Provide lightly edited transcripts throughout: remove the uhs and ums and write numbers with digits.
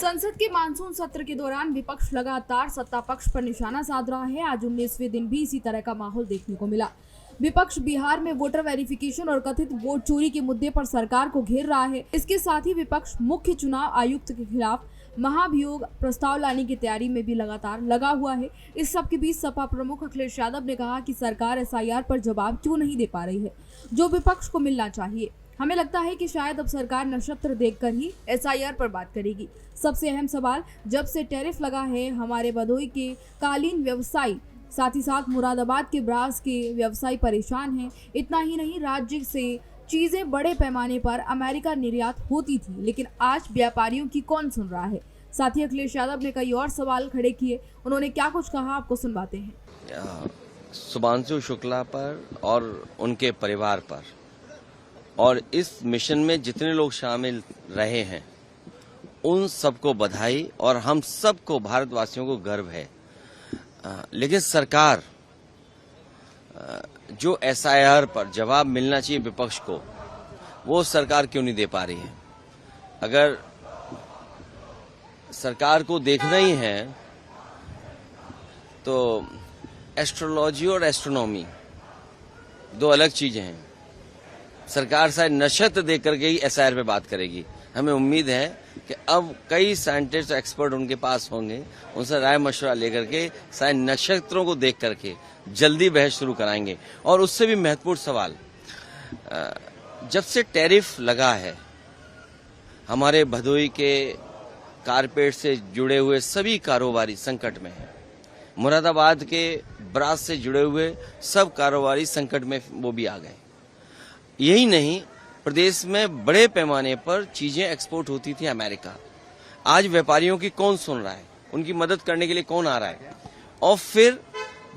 संसद के मानसून सत्र के दौरान विपक्ष लगातार सत्ता पक्ष पर निशाना साध रहा है। आज 19वें दिन भी इसी तरह का माहौल देखने को मिला। विपक्ष बिहार में वोटर वेरिफिकेशन और कथित वोट चोरी के मुद्दे पर सरकार को घेर रहा है। इसके साथ ही विपक्ष मुख्य चुनाव आयुक्त के खिलाफ महाभियोग प्रस्ताव लाने की तैयारी में भी लगातार लगा हुआ है। इस सब के बीच सपा प्रमुख अखिलेश यादव ने कहा कि सरकार एसआईआर पर जवाब क्यों नहीं दे पा रही है, जो विपक्ष को मिलना चाहिए। हमें लगता है कि शायद अब सरकार नक्षत्र देखकर ही एसआईआर पर बात करेगी। सबसे अहम सवाल, जब से टैरिफ लगा है, हमारे भदोही के कालीन व्यवसायी, साथ ही साथ मुरादाबाद के ब्रास के व्यवसायी परेशान हैं। इतना ही नहीं, राज्य से चीजें बड़े पैमाने पर अमेरिका निर्यात होती थी, लेकिन आज व्यापारियों की कौन सुन रहा है। साथ ही अखिलेश यादव ने कई और सवाल खड़े किए। उन्होंने क्या कुछ कहा, आपको सुनवाते हैं। शुभांशु शुक्ला पर और उनके परिवार पर और इस मिशन में जितने लोग शामिल रहे हैं, उन सबको बधाई और हम सबको, भारतवासियों को गर्व है। लेकिन सरकार जो एसआईआर पर जवाब मिलना चाहिए विपक्ष को, वो सरकार क्यों नहीं दे पा रही है। अगर सरकार को देखना ही है तो एस्ट्रोलॉजी और एस्ट्रोनॉमी दो अलग चीजें हैं। सरकार शायद नक्षत्र देख करके ही एसआईआर पे बात करेगी। हमें उम्मीद है कि अब कई साइंटिस्ट एक्सपर्ट उनके पास होंगे, उनसे राय मशवरा लेकर के शायद नक्षत्रों को देख करके जल्दी बहस शुरू कराएंगे। और उससे भी महत्वपूर्ण सवाल, जब से टैरिफ लगा है, हमारे भदोही के कारपेट से जुड़े हुए सभी कारोबारी संकट में हैं। मुरादाबाद के ब्रास से जुड़े हुए सब कारोबारी संकट में वो भी आ गए। यही नहीं, प्रदेश में बड़े पैमाने पर चीजें एक्सपोर्ट होती थी अमेरिका। आज व्यापारियों की कौन सुन रहा है, उनकी मदद करने के लिए कौन आ रहा है। और फिर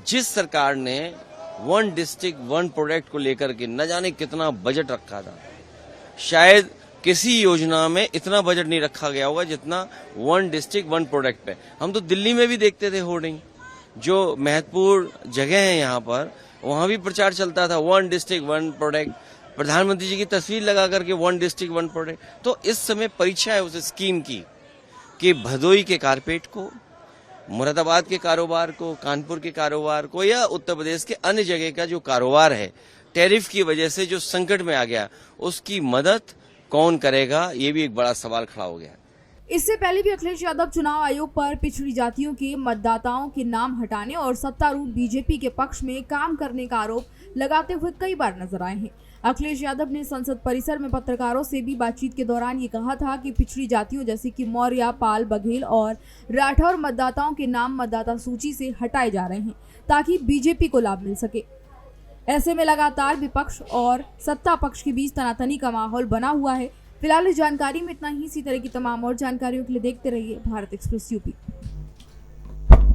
जिस सरकार ने वन डिस्ट्रिक्ट वन प्रोडक्ट को लेकर के न जाने कितना बजट रखा था, शायद किसी योजना में इतना बजट नहीं रखा गया होगा जितना वन डिस्ट्रिक्ट वन प्रोडक्ट पे। हम तो दिल्ली में भी देखते थे होर्डिंग, जो महत्वपूर्ण जगह है यहाँ पर, वहां भी प्रचार चलता था वन डिस्ट्रिक्ट वन प्रोडक्ट। प्रधानमंत्री जी की तस्वीर लगा करके वन डिस्ट्रिक्ट वन प्रोडक्ट। तो इस समय परीक्षा है उस स्कीम की कि भदोही के कारपेट को, मुरादाबाद के कारोबार को, कानपुर के कारोबार को, या उत्तर प्रदेश के अन्य जगह का जो कारोबार है टैरिफ की वजह से जो संकट में आ गया, उसकी मदद कौन करेगा, ये भी एक बड़ा सवाल खड़ा हो गया। इससे पहले भी अखिलेश यादव चुनाव आयोग पर पिछड़ी जातियों के मतदाताओं के नाम हटाने और सत्तारूढ़ बीजेपी के पक्ष में काम करने का आरोप लगाते हुए कई बार नजर आए हैं। अखिलेश यादव ने संसद परिसर में पत्रकारों से भी बातचीत के दौरान ये कहा था कि पिछड़ी जातियों जैसे कि मौर्य, पाल, बघेल और राठौर मतदाताओं के नाम मतदाता सूची से हटाए जा रहे हैं ताकि बीजेपी को लाभ मिल सके। ऐसे में लगातार विपक्ष और सत्ता पक्ष के बीच तनातनी का माहौल बना हुआ है। फिलहाल इस जानकारी में इतना ही। इसी तरह की तमाम और जानकारियों के लिए देखते रहिए भारत एक्सप्रेस यूपी।